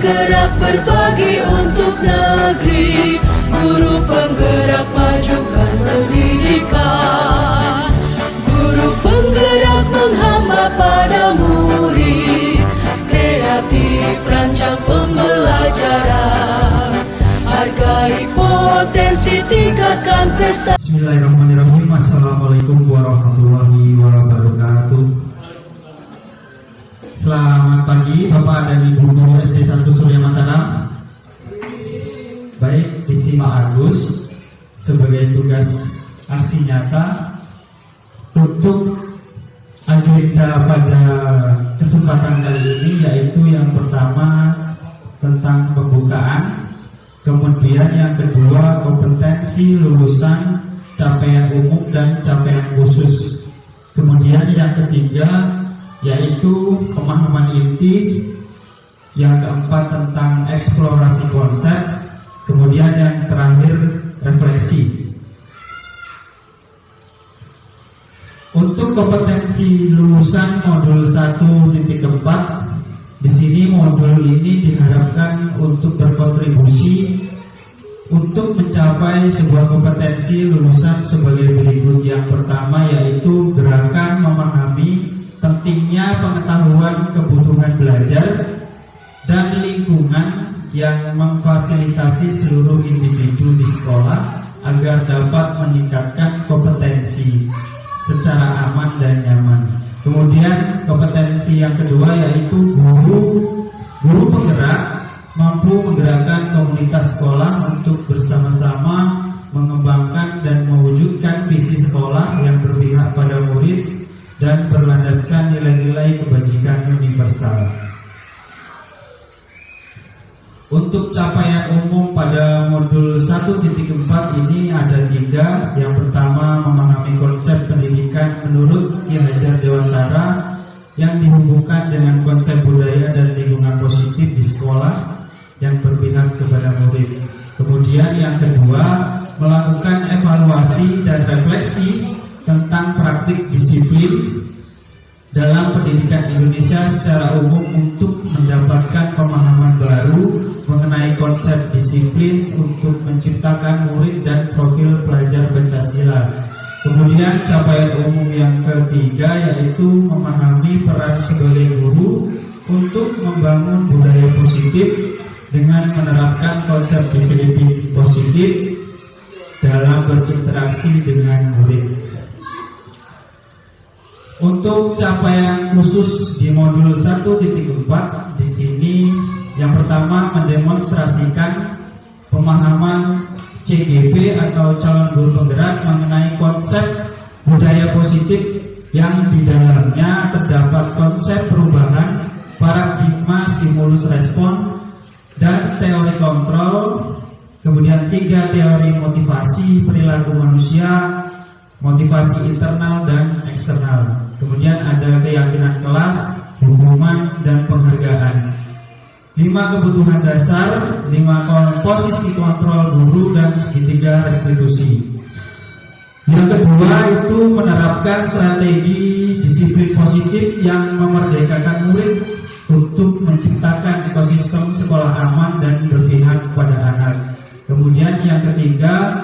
penggerak berbagi untuk negeri, guru penggerak majukan pendidikan, guru penggerak menghamba pada murid, kreatif rancang pembelajaran, hargai potensi, tingkatkan prestasi. Bismillahirrahmanirrahim. Assalamualaikum warahmatullahi wabarakatuh. Selamat pagi Bapak dan Ibu Guru SD 1 Surya Mataram. Baik, disimak Agus sebagai tugas aksi nyata untuk agenda pada kesempatan kali ini, yaitu yang pertama tentang pembukaan, kemudian yang kedua kompetensi lulusan, capaian umum dan capaian khusus, kemudian yang ketiga yaitu pemahaman inti, yang keempat tentang eksplorasi konsep, kemudian yang terakhir refleksi. Untuk kompetensi lulusan modul 1.4, di sini modul ini diharapkan untuk berkontribusi untuk mencapai sebuah kompetensi lulusan sebagai berikut. Yang pertama yaitu gerakan memahami pentingnya pengetahuan kebutuhan belajar dan lingkungan yang memfasilitasi seluruh individu di sekolah agar dapat meningkatkan kompetensi secara aman dan nyaman. Kemudian kompetensi yang kedua yaitu guru penggerak mampu menggerakkan komunitas sekolah untuk bersama-sama mengembangkan dan mewujudkan visi sekolah yang berpihak pada murid dan berlandaskan nilai-nilai kebajikan universal. Untuk capaian umum pada modul 1.4 ini ada 3. Yang pertama, memahami konsep pendidikan menurut Ki Hajar Dewantara yang dihubungkan dengan konsep budaya dan lingkungan positif di sekolah yang berpihak kepada murid. Kemudian yang kedua, melakukan evaluasi dan refleksi tentang praktik disiplin dalam pendidikan Indonesia secara umum untuk mendapatkan pemahaman baru mengenai konsep disiplin untuk menciptakan murid dan profil pelajar Pancasila. Kemudian capaian umum yang ketiga yaitu memahami peran sebagai guru untuk membangun budaya positif dengan menerapkan konsep disiplin positif dalam berinteraksi dengan murid. Untuk capaian khusus di modul 1.4, di sini yang pertama mendemonstrasikan pemahaman CGP atau calon guru penggerak mengenai konsep budaya positif yang di dalamnya terdapat konsep perubahan paradigma stimulus respon dan teori kontrol, kemudian 3 teori motivasi perilaku manusia, motivasi internal dan eksternal. Kemudian ada keyakinan kelas, hukuman, dan penghargaan. 5 kebutuhan dasar, 5 posisi kontrol guru, dan segitiga restitusi. Yang kedua itu menerapkan strategi disiplin positif yang memerdekakan murid untuk menciptakan ekosistem sekolah aman dan berpihak pada anak. Kemudian yang ketiga,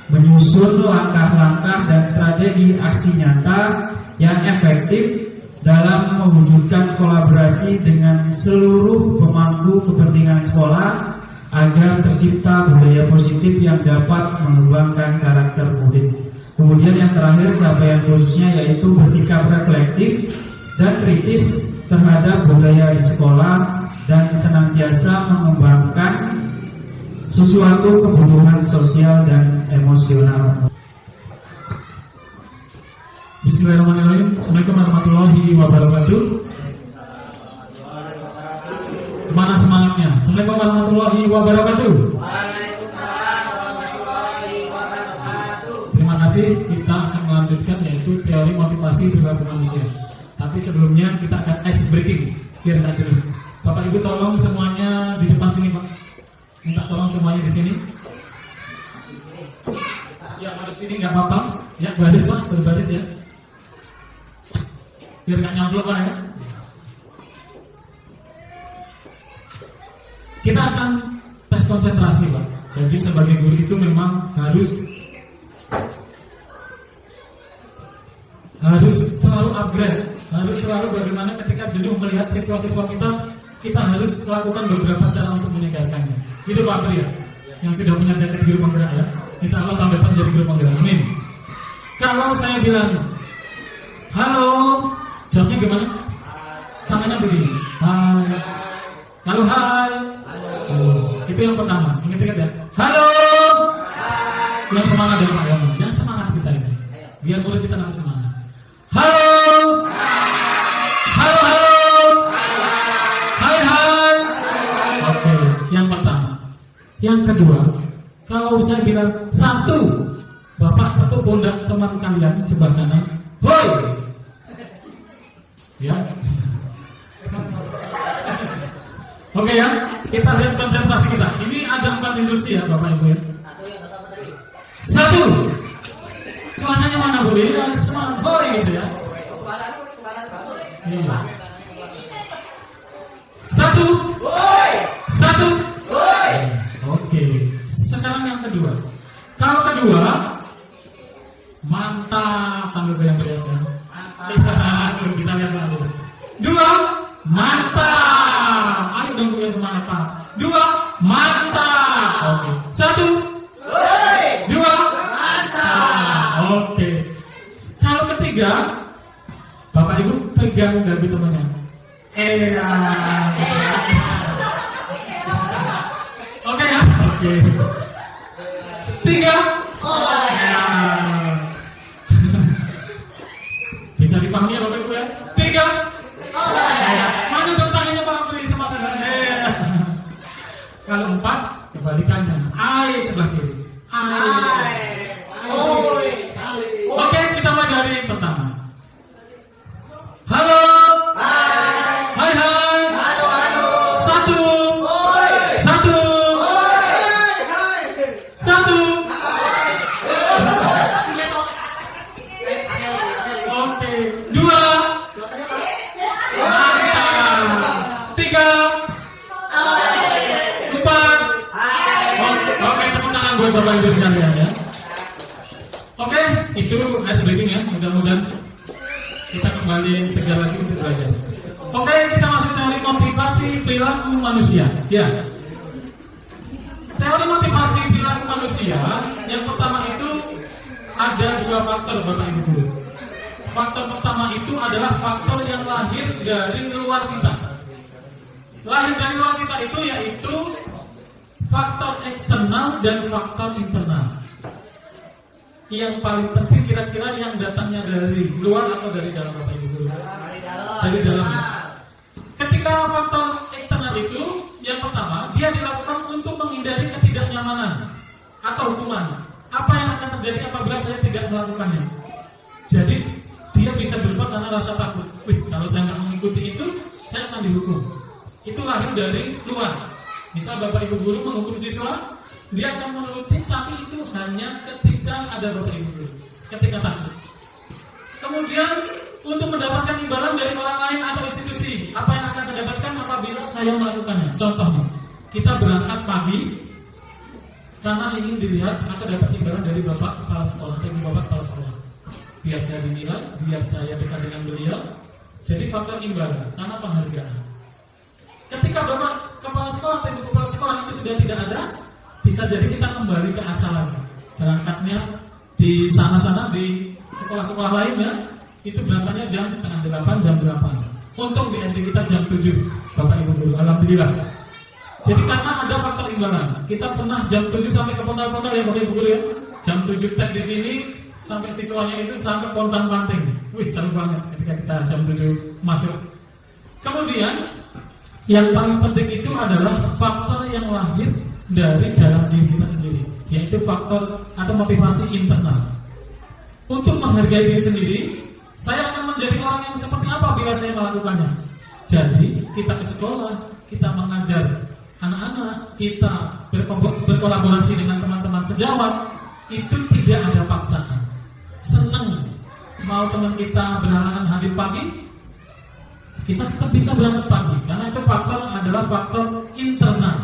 menyusun langkah-langkah dan strategi aksi nyata yang efektif dalam mewujudkan kolaborasi dengan seluruh pemangku kepentingan sekolah agar tercipta budaya positif yang dapat mengembangkan karakter murid. Kemudian yang terakhir, capaian khususnya yaitu bersikap reflektif dan kritis terhadap budaya di sekolah dan senantiasa mengembangkan sesuatu kebutuhan sosial dan emosional. Bismillahirrahmanirrahim. Assalamualaikum warahmatullahi wabarakatuh. Mana semangatnya? Assalamualaikum warahmatullahi wabarakatuh. Terima kasih. Kita akan melanjutkan yaitu teori motivasi perilaku manusia. Tapi sebelumnya kita akan ice breaking biar tak jenuh. Bapak Ibu tolong semuanya di depan sini, Pak. Minta tolong semuanya di sini. Ya, di sini nggak apa-apa. Ya, baris Pak, berbaris ya. Biar nggak nyamplok Pak ya. Kita akan tes konsentrasi, Pak. Jadi sebagai guru itu memang harus selalu upgrade, harus selalu bagaimana ketika jenuh melihat siswa-siswa kita harus lakukan beberapa cara untuk menyegarkannya. Gitu Pak Abri ya, yang sudah punya jaket guru penggerak ya. Insya Allah tahun depan jadi guru penggerak. Amin. Kalau saya bilang halo, jawabnya gimana? Tangannya begini. Hai. Kalau hai, itu yang pertama. Ingat ya. Halo. Yang semangat ya Pak ya. Yang semangat kita ini. Biar murid kita nggak semangat. Halo. Halo, halo. Hai, hai. Oke, yang pertama. Yang kedua, kalau saya bilang satu, Bapak tepuk pundak teman kalian sebelah kanan. Hoi. Ya. Oke ya, kita lihat konsentrasi kita. Ini ada 4 instruksi ya Bapak Ibu ya. Satu. Suaranya mana boleh? Ya, semangat hoi gitu ya. Iya. Satu. Satu. Oke. Sekarang yang kedua. Kalau kedua, mantap sambil goyang-goyang. Kita bisa lihat dulu. Dua, mantap. Ayo dong goyang semangat Pak. Dua, mantap. Oke. Satu. Dua, mantap. Oke. Kalau ketiga, Bapak Ibu pegang dagu temannya. Oke ya. Oke. Tiga. Bisa dipahami ya Bapak Ibu ya. Tiga. Mana dong tangannya Pak Beri semangat. Kalau 4 kebalikannya. Ai sebelah kiri. Ai. Oke, kita mulai dari pertama. Halo. Hai hai. Satu. Satu. Satu. Oke. Dua. Mantap. Tiga. Empat. Oke, tepuk tangan buat Bapak Ibu sekalian ya. Oke, itu ice breaking ya. Mudah-mudahan kita kembali segera lagi untuk belajar. Oke, kita masuk teori motivasi perilaku manusia. Ya. Teori motivasi perilaku manusia yang pertama itu ada 2 faktor Bapak Ibu guru. Faktor pertama itu adalah faktor yang lahir dari luar kita. Lahir dari luar kita itu yaitu faktor eksternal dan faktor internal. Yang paling penting kira-kira yang datangnya dari luar atau dari dalam Bapak Ibu guru? Dari dalam. Ketika faktor eksternal itu yang pertama dia dilakukan untuk menghindari ketidaknyamanan atau hukuman. Apa yang akan terjadi apabila saya tidak melakukannya? Jadi dia bisa berupa karena rasa takut. Kalau saya nggak mengikuti itu, saya akan dihukum. Itu lahir dari luar. Misal Bapak Ibu guru menghukum siswa, dia akan menuruti, tapi itu hanya ketika ada Bapak Ibu guru, ketika takut. Kemudian untuk mendapatkan imbalan dari orang lain atau institusi, apa yang akan saya dapatkan apabila saya melakukannya? Contohnya, kita berangkat pagi karena ingin dilihat atau dapat imbalan dari Bapak Kepala Sekolah, atau Ibu Bapak Kepala Sekolah. Biar saya dinilai, biar saya dekat dengan beliau. Jadi faktor imbalan karena penghargaan. Ketika Bapak Kepala Sekolah atau Ibu Kepala Sekolah itu sudah tidak ada, bisa jadi kita kembali ke asalan. Berangkatnya di sana-sana di sekolah-sekolah lainnya itu berangkatnya jam 7:30, jam 8. Untuk di SD kita jam 7, Bapak Ibu guru. Alhamdulillah. Jadi karena ada faktor imbalan, kita pernah jam 7 sampai ke pondal-pondal ya Bapak Ibu guru ya. Jam 7 tek di sini sampai siswanya itu sampai pontang-panting. Wih, seru banget ketika kita jam 7 masuk. Kemudian yang paling penting itu adalah faktor yang lahir dari dalam diri kita sendiri, yaitu faktor atau motivasi internal. Untuk menghargai diri sendiri, saya akan menjadi orang yang seperti apa bila saya melakukannya. Jadi kita ke sekolah, kita mengajar anak-anak, kita berkolaborasi dengan teman-teman sejawat, itu tidak ada paksaan. Senang mau teman kita berhalangan hadir pagi, kita tetap bisa berangkat pagi, karena itu faktor adalah faktor internal.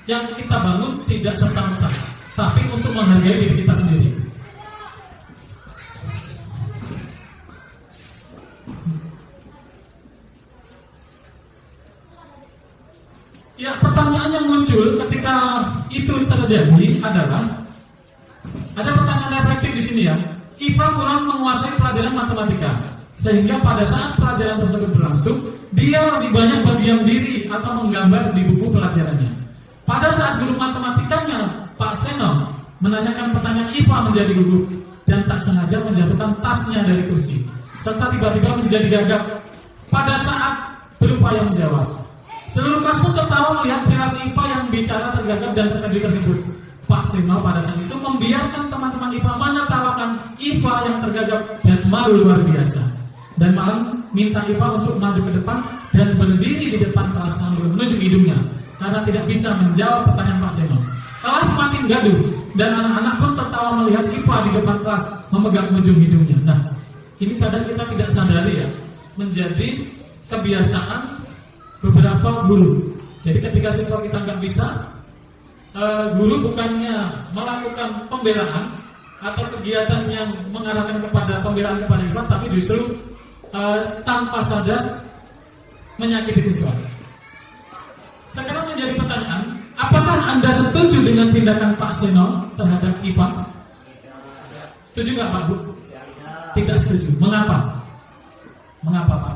yang kita bangun tidak serta-merta, tapi untuk menghargai diri kita sendiri. Ya, pertanyaan yang muncul ketika itu terjadi adalah ada pertanyaan reflektif di sini ya. IPA kurang menguasai pelajaran matematika, sehingga pada saat pelajaran tersebut berlangsung, dia lebih banyak berdiam diri atau menggambar di buku pelajarannya. Pada saat guru matematikanya, Pak Seno, menanyakan pertanyaan IPA menjadi gugup dan tak sengaja menjatuhkan tasnya dari kursi, serta tiba-tiba menjadi gagap pada saat berupaya menjawab. Seluruh kelas pun tertawa melihat perilaku IPA yang bicara tergagap dan terkejut tersebut. Pak Seno pada saat itu membiarkan teman-teman IPA menertawakan IPA yang tergagap dan malu luar biasa, dan malah minta IPA untuk maju ke depan dan berdiri di depan kelas sambil menunjuk hidungnya karena tidak bisa menjawab pertanyaan Pak Seno. Kelas semakin gaduh dan anak-anak pun tertawa melihat IPA di depan kelas memegang ujung hidungnya. Nah, ini kadang kita tidak sadari ya, menjadi kebiasaan beberapa guru. Jadi ketika siswa kita nggak bisa, guru bukannya melakukan pembelaan atau kegiatan yang mengarahkan kepada pembelaan kepada IPA, tapi justru tanpa sadar menyakiti siswa. Sekarang menjadi pertanyaan, apakah Anda setuju dengan tindakan Pak Seno terhadap IPA? Setuju nggak Pak Bu? Tidak setuju. Mengapa? Mengapa Pak?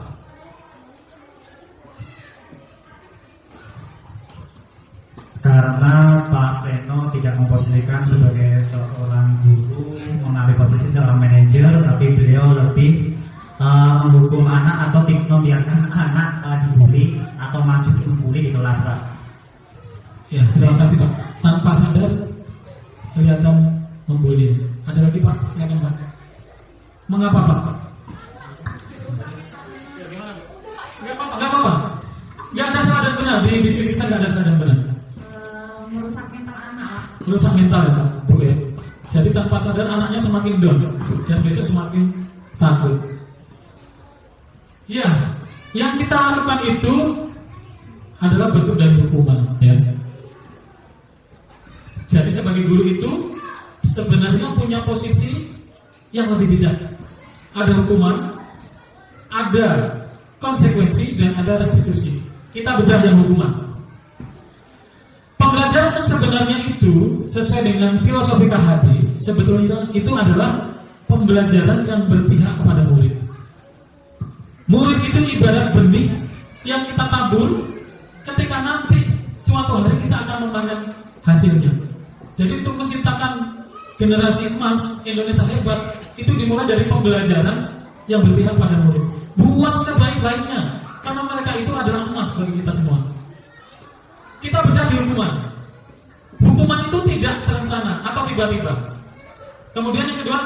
Karena Pak Seno tidak memposisikan sebagai seorang guru, mengambil posisi seorang manajer, tapi beliau lebih menghukum anak atau membiarkan anak dibully atau maju membuli di kelas, Pak. Ya, terima kasih Pak. Tanpa sadar kelihatan membuli. Ada lagi Pak? Silakan Pak. Mengapa Pak? Enggak apa-apa. Enggak ada salah dan benar di diskusi kita, enggak ada salah dan benar. Merusak mental anak. Merusak mental ya Pak, Bu ya. Jadi tanpa sadar anaknya semakin down dan besok semakin takut. Ya, yang kita lakukan itu adalah bentuk dari hukuman ya. Jadi sebagai guru itu sebenarnya punya posisi yang lebih bijak. Ada hukuman, ada konsekuensi, dan ada restitusi. Kita bedah yang hukuman. Pembelajaran yang sebenarnya itu sesuai dengan filosofi KHD, sebetulnya itu adalah pembelajaran yang berpihak kepada murid. Murid itu ibarat benih yang kita tabur, ketika nanti suatu hari kita akan memanen hasilnya. Jadi untuk menciptakan generasi emas Indonesia hebat, itu dimulai dari pembelajaran yang berpihak pada murid. Buat sebaik-baiknya, karena mereka itu adalah emas bagi kita semua. Kita bedah di hukuman. Hukuman itu tidak terencana atau tiba-tiba. Kemudian yang kedua,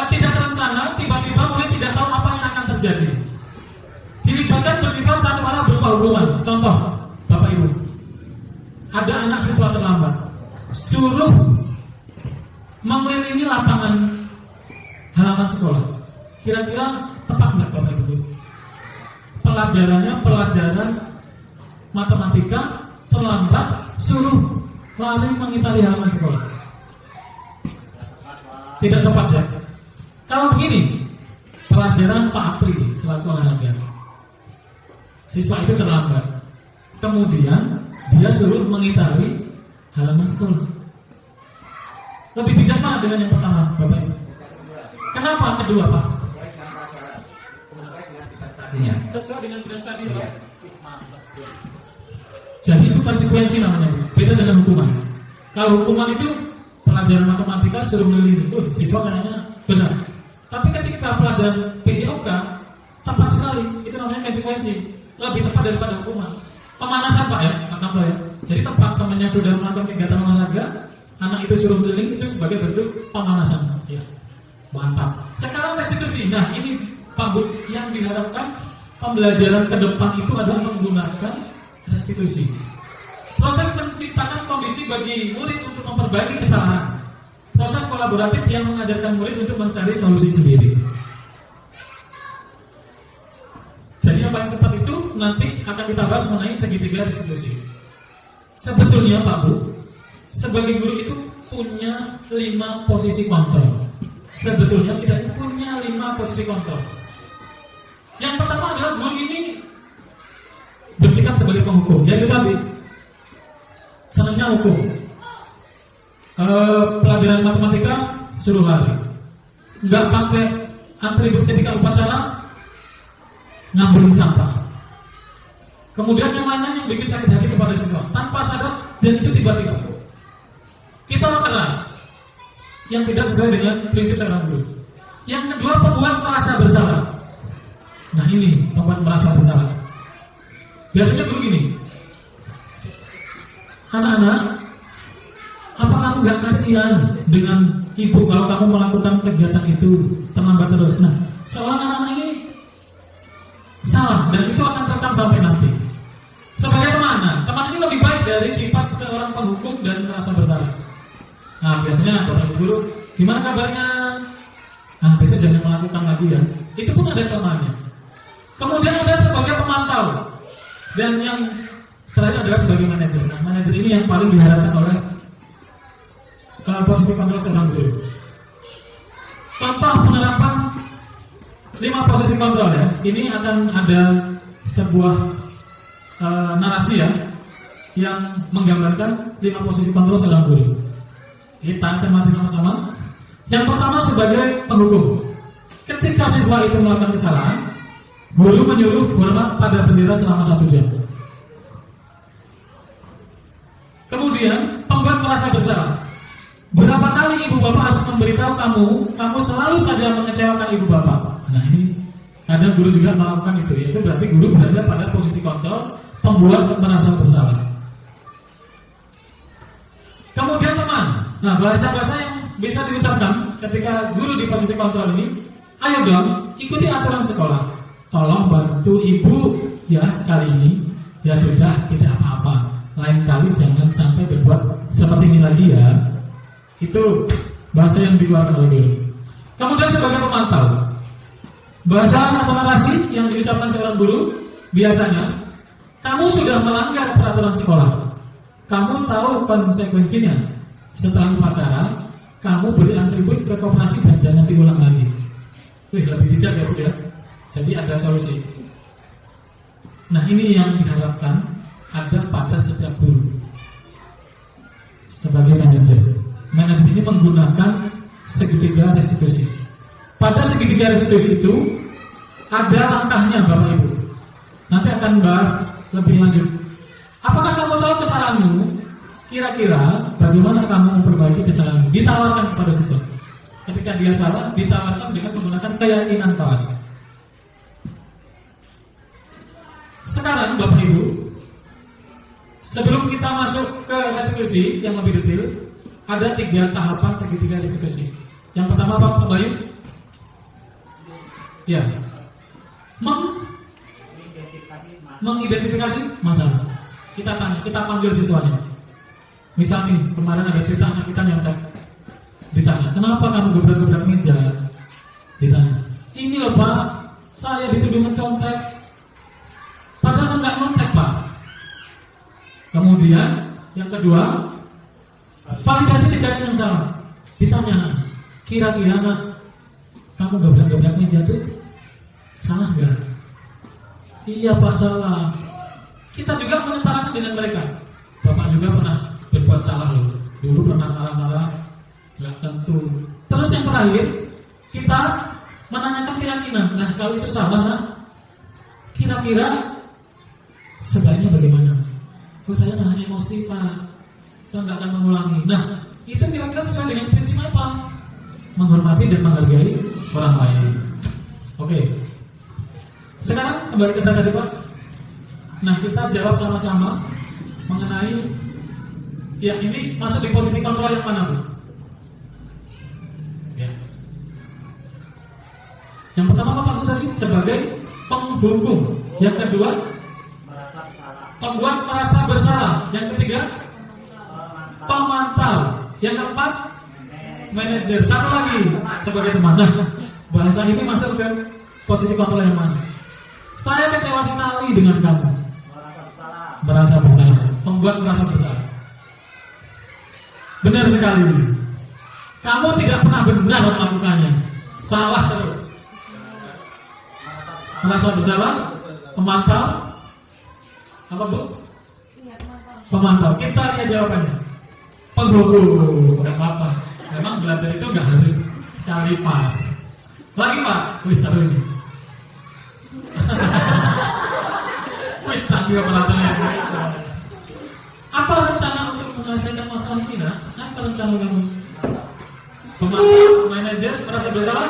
tidak terencana, tiba-tiba murid tidak tahu apa yang akan terjadi. Dilibatkan bersifat satu arah berupa hukuman. Contoh, Bapak Ibu, ada anak siswa terlambat, suruh mengelilingi lapangan halaman sekolah. Kira-kira tepat nggak Bapak Ibu? Pelajarannya pelajaran matematika, terlambat, suruh lari mengitari halaman sekolah. Tidak tepat ya. Kalau begini, pelajaran Pak Apri selaku olahraga, siswa itu terlambat, kemudian dia suruh mengitari halaman sekolah. Lebih bijak mana dengan yang pertama, Bapak Ibu? Kenapa kedua, Pak? Sesuai dengan bidang tadi, Pak. Jadi itu konsekuensi namanya, beda dengan hukuman. Kalau hukuman itu pelajaran matematika suruh mengelilingi, siswa kayaknya benar. Tapi ketika pelajaran PJOK tepat sekali, itu namanya konsekuensi, lebih tepat daripada hukuman. Pemanasan Pak ya, Pak Kanto ya. Jadi tepat temannya sudah melakukan kegiatan olahraga, anak itu suruh keliling, itu sebagai bentuk pemanasan. Ya, mantap. Sekarang restitusi. Nah ini Pak Bu, yang diharapkan pembelajaran ke depan itu adalah menggunakan restitusi. Proses menciptakan kondisi bagi murid untuk memperbaiki kesalahan. Proses kolaboratif yang mengajarkan murid untuk mencari solusi sendiri. Jadi yang paling tepat itu nanti akan kita bahas mengenai segitiga restitusi. Sebetulnya Pak Bu, sebagai guru itu punya 5 posisi kontrol. Sebetulnya kita ini punya 5 posisi kontrol. Yang pertama adalah guru ini bersikap sebagai penghukum. Yaitu tadi senangnya hukum. Pelajaran matematika suruh lari, nggak pakai atribut ketika upacara, ngambilin sampah. Kemudian yang lainnya yang bikin sakit hati kepada siswa tanpa sadar, dan itu tiba-tiba. Kita keras yang tidak sesuai dengan prinsip seorang guru. Yang kedua, pembuat merasa bersalah. Nah ini pembuat merasa bersalah. Biasanya guru gini, anak-anak, apa kamu gak kasihan dengan ibu kalau kamu melakukan kegiatan itu terlambat terus? Nah, seorang anak-anak ini salah, dan itu akan terekam sampai nanti. Sebagai teman ini lebih baik dari sifat seorang penghukum dan merasa bersalah. Nah, biasanya bapak guru, gimana kabarnya? Nah, besok jangan melakukan lagi ya. Itu pun ada kelemahannya. Kemudian ada sebagai pemantau, dan yang terakhir adalah sebagai manajer. Nah, manajer ini yang paling diharapkan oleh posisi kontrol seorang guru. Contoh penerapan 5 posisi kontrol ya. Ini akan ada sebuah narasi ya, yang menggambarkan 5 posisi kontrol seorang guru. Kita cermati sama-sama. Yang pertama sebagai penghukum. Ketika siswa itu melakukan kesalahan, guru menyuruh hormat pada bendera selama 1 jam. Kemudian pembuat merasa bersalah. Berapa kali ibu bapak harus memberitahu kamu selalu saja mengecewakan ibu bapak. Nah ini kadang guru juga melakukan itu. Yaitu berarti guru berada pada posisi kontrol, pembuat merasa bersalah. Kemudian teman. Nah, bahasa-bahasa yang bisa diucapkan ketika guru di posisi kontrol ini, ayo dong, ikuti aturan sekolah. Tolong bantu ibu ya sekali ini. Ya sudah, tidak apa-apa. Lain kali jangan sampai berbuat seperti ini lagi ya. Itu bahasa yang dikeluarkan oleh guru. Kemudian sebagai pemantau, bahasa atau narasi yang diucapkan seorang guru biasanya, kamu sudah melanggar peraturan sekolah. Kamu tahu konsekuensinya. Setelah upacara, kamu beri atribut ke koperasi dan jangan diulang lagi. Lebih bijak ya Bu ya. Jadi ada solusi. Nah ini yang diharapkan ada pada setiap guru. Sebagai manajer ini menggunakan segitiga restitusi. Pada segitiga restitusi itu ada langkahnya Bapak Ibu. Nanti akan bahas lebih lanjut. Apakah kamu tahu kesalahanmu? Kira-kira bagaimana kamu memperbaiki kesalahanmu? Ditawarkan kepada siswa. Ketika dia salah, ditawarkan dengan menggunakan keyakinan kelas. Sekarang Bapak Ibu, sebelum kita masuk ke restitusi yang lebih detail, ada 3 tahapan segitiga restitusi. Yang pertama Pak Bayu, ya, mengidentifikasi masalah. Kita tanya, kita panggil siswanya. Misal nih, kemarin ada cerita anak kita nyontek. Ditanya, kenapa kamu gebrak-gebrak meja? Ditanya, ini loh Pak, saya dituduh mencontek. Padahal saya nggak nyontek Pak. Kemudian yang kedua, validasi tindakan yang salah. Ditanya, kira-kira nak, kamu gebrak-gebrak meja tuh salah nggak? Iya Pak, salah. Kita juga menyetarakan dengan mereka. Bapak juga pernah berbuat salah loh. Dulu pernah marah-marah, nggak tentu. Terus yang terakhir, kita menanyakan keyakinan. Nah kalau itu salah, nah, kira-kira sebaiknya bagaimana? Oh saya nahan emosi Pak, saya nggak akan mengulangi. Nah itu kira-kira sesuai dengan prinsip apa? Menghormati dan menghargai orang lain. Oke. Sekarang kembali ke saya tadi Pak. Nah kita jawab sama-sama mengenai, ya ini masuk di posisi kontrol yang mana Bu? Ya. Yang pertama Pak Bu tadi sebagai penghukum. Yang kedua pembuat merasa bersalah. Yang ketiga pemantau. Yang keempat manajer. Satu lagi sebagai teman. Nah, bahasan ini masuk ke posisi kontrol yang mana? Saya kecewa sekali dengan kamu. Merasa bersalah. Membuat merasa bersalah. Benar sekali. Kamu tidak pernah benar melakukannya. Salah terus. Merasa bersalah. Pemantau. Apa Bu? Pemantau. Kita lihat jawabannya. Pengguru. Tidak apa-apa. Memang belajar itu nggak harus sekali pas. Lagi Pak. Wih seru ini. Wih tadi perhatiannya. Apa rencana untuk menyelesaikan masalah ini? Nah? Apa rencana kamu? Pemantau, manajer, merasa bersalah?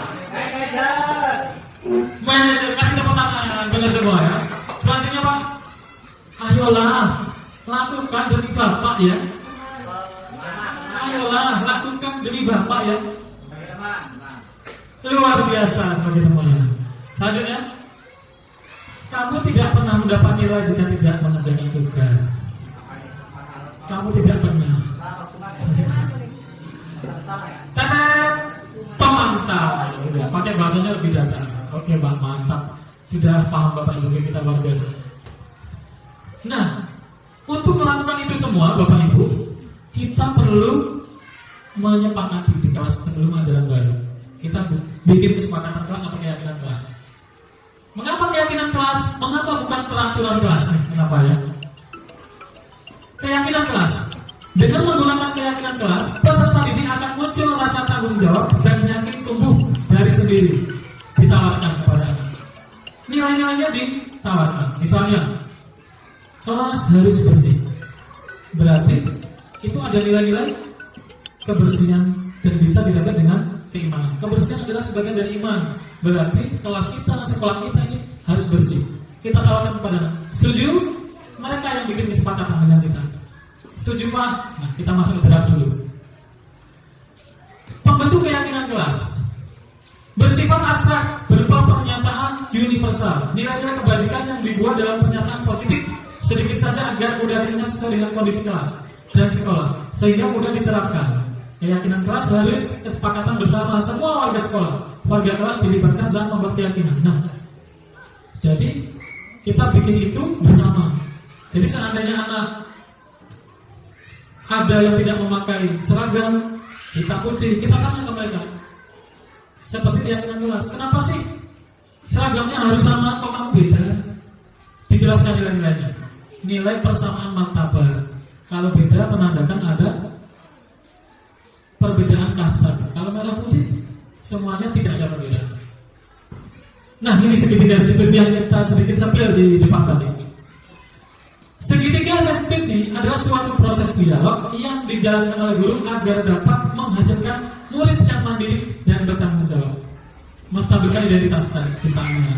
Manajer, kasih tepuk tangan benar semua ya. Selanjutnya Pak, ayolah lakukan demi Bapak ya. Ayolah lakukan demi Bapak ya. Luar biasa sebagai teman. Selanjutnya, kamu tidak pernah mendapat nilai jika tidak mengerjakan tugas. Kamu tidak pernah. Pemantau. Ya, pakai bahasanya lebih datar. Oke Pak, mantap. Sudah paham Bapak Ibu kita luar biasa. Nah, untuk melakukan itu semua Bapak Ibu, kita perlu menyepakati di kelas sebelum ajaran baru. Kita bikin kesepakatan kelas atau keyakinan kelas. Mengapa keyakinan kelas? Mengapa bukan peraturan kelas? Kenapa ya? Keyakinan kelas. Dengan menggunakan keyakinan kelas, peserta didik akan muncul rasa tanggung jawab dan yakin tumbuh dari sendiri. Ditawarkan kepada anak. Nilai-nilainya ditawarkan. Misalnya, kelas harus bersih. Berarti itu ada nilai-nilai kebersihan dan bisa didapat dengan keimanan. Kebersihan adalah sebagian dari iman. Berarti kelas kita, sekolah kita ini harus bersih. Kita tawarkan kepada anak. Setuju? Mereka yang bikin kesepakatan dengan kita. Setuju Pak? Nah, kita masuk ke dalam dulu. Pembentuk keyakinan kelas bersifat abstrak, berupa pernyataan universal. Nilai-nilai kebajikan yang dibuat dalam pernyataan positif sedikit saja agar mudah diingat sesuai dengan kondisi kelas dan sekolah, sehingga mudah diterapkan. Keyakinan kelas harus kesepakatan bersama semua warga sekolah. Warga kelas dilibatkan saat membuat keyakinan. Nah, jadi kita bikin itu bersama. Jadi seandainya anak ada yang tidak memakai seragam hitam putih, kita tanya ke mereka. Seperti keyakinan kelas, kenapa sih seragamnya harus sama, kok kamu beda? Dijelaskan nilai-nilainya. Nilai persamaan martabat. Kalau beda menandakan ada perbedaan kasta. Kalau merah putih, semuanya tidak ada perbedaan. Nah, ini segitiga restitusi yang kita sedikit sambil di depan tadi. Segitiga restitusi adalah suatu proses dialog yang dijalankan oleh guru agar dapat menghasilkan murid yang mandiri dan bertanggung jawab. Menstabilkan identitas ditanya.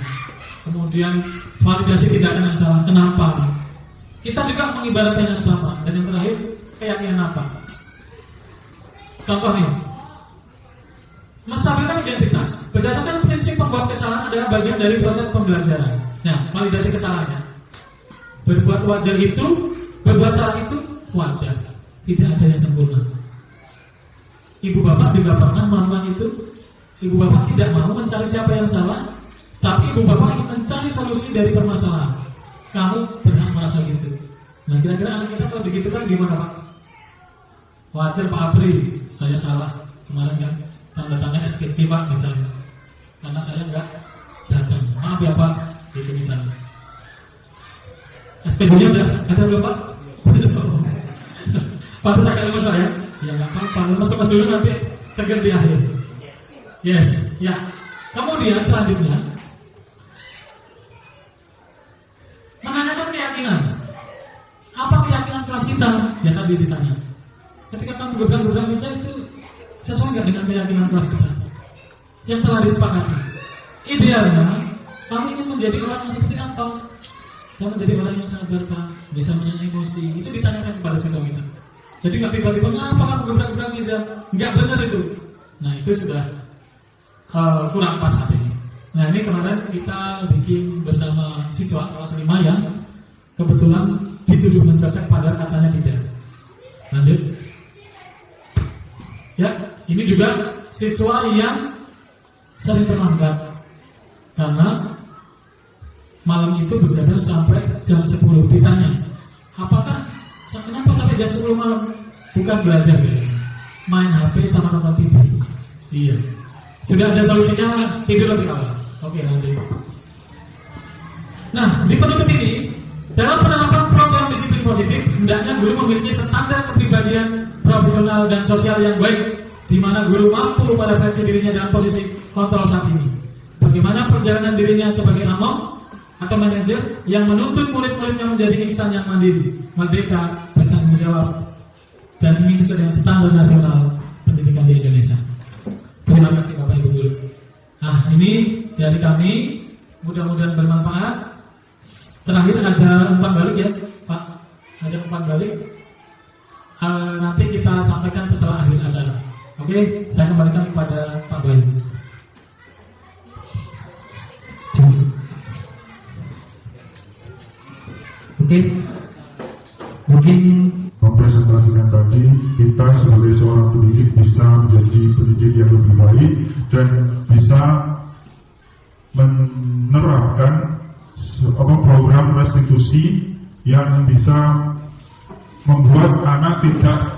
Kemudian validasi tindakan yang salah. Kenapa? Kita juga mengibaratkan yang sama. Dan yang terakhir, keyakinan apa? Contohnya, menstabilkan identitas. Berdasarkan prinsip pembuat kesalahan adalah bagian dari proses pembelajaran. Nah, validasi kesalahannya. Berbuat wajar itu, berbuat salah itu wajar. Tidak ada yang sempurna. Ibu bapak juga pernah melakukan itu. Ibu bapak tidak mau mencari siapa yang salah, tapi ibu bapak ingin mencari solusi dari permasalahan. Kamu berhak merasa gitu. Nah, kira-kira anak kita kalau begitu kan gimana Pak? Wajar Pak Apri, saya salah kemarin kan tanda tangan SKC Pak misalnya, karena saya nggak datang. Maaf ya Pak, itu misalnya. SPD-nya udah ada belum Pak? Pak saya akan lemes ya? Ya nggak apa-apa, lemes dulu nanti seger di akhir. Yes, ya. Kemudian selanjutnya menanyakan keyakinan. Apa keyakinan kelas kita? Ya tadi ditanya. Ketika kamu gebrang-gebrang itu sesuai nggak dengan keyakinan kelas kita yang telah disepakati? Idealnya kamu ingin menjadi orang yang seperti apa? Saya menjadi orang yang sabar Pak, bisa menahan emosi. Itu ditanyakan kepada siswa kita. Jadi nggak tiba-tiba ngapa kamu gebrang-gebrang aja? Nggak benar itu. Nah itu sudah kurang pas saat ini. Nah ini kemarin kita bikin bersama siswa kelas 5 yang kebetulan dituduh mencontek padahal katanya tidak. Lanjut. Ya, ini juga siswa yang sering terlambat karena malam itu begadang sampai jam 10. Ditanya, apakah kenapa sampai jam 10 malam? Bukan belajar ya, main HP sama nonton TV. Iya. Sudah ada solusinya, tidur lebih awal. Oke, lanjut. Nah, di penutup ini, dalam penerapan program disiplin positif, hendaknya guru memiliki standar kepribadian profesional dan sosial yang baik, di mana guru mampu mengadaptasi dirinya dalam posisi kontrol saat ini. Bagaimana perjalanan dirinya sebagai among atau manajer yang menuntut murid-muridnya menjadi insan yang mandiri, merdeka, bertanggung jawab, dan ini sesuai dengan standar nasional pendidikan di Indonesia. Terima kasih Bapak Ibu Guru. Nah, ini dari kami, mudah-mudahan bermanfaat. Terakhir ada umpan balik ya, Pak. Ada umpan balik. Nanti kita sampaikan setelah akhir acara. Oke, saya kembalikan kepada Pak Bayu. Oke, mungkin mempresentasikan tadi, kita sebagai seorang pendidik bisa menjadi pendidik yang lebih baik dan bisa menerapkan program restitusi yang bisa membuat anak tidak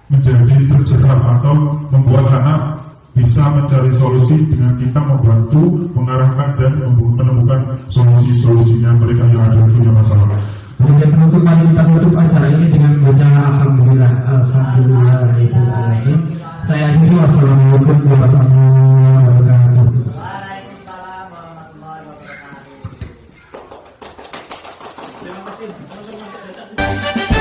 menjadi terjerat atau membuat anak bisa mencari solusi dengan kita membantu, mengarahkan dan menemukan solusi-solusinya mereka yang ada punya masalah. Kemudian penutup, mari kita tutup acara ini dengan baca alhamdulillah, alhamdulillahirobbilalamin. Saya akhiri, wassalamualaikum warahmatullahi wabarakatuh. Waalaikumsalam warahmatullahi wabarakatuh. Terima kasih.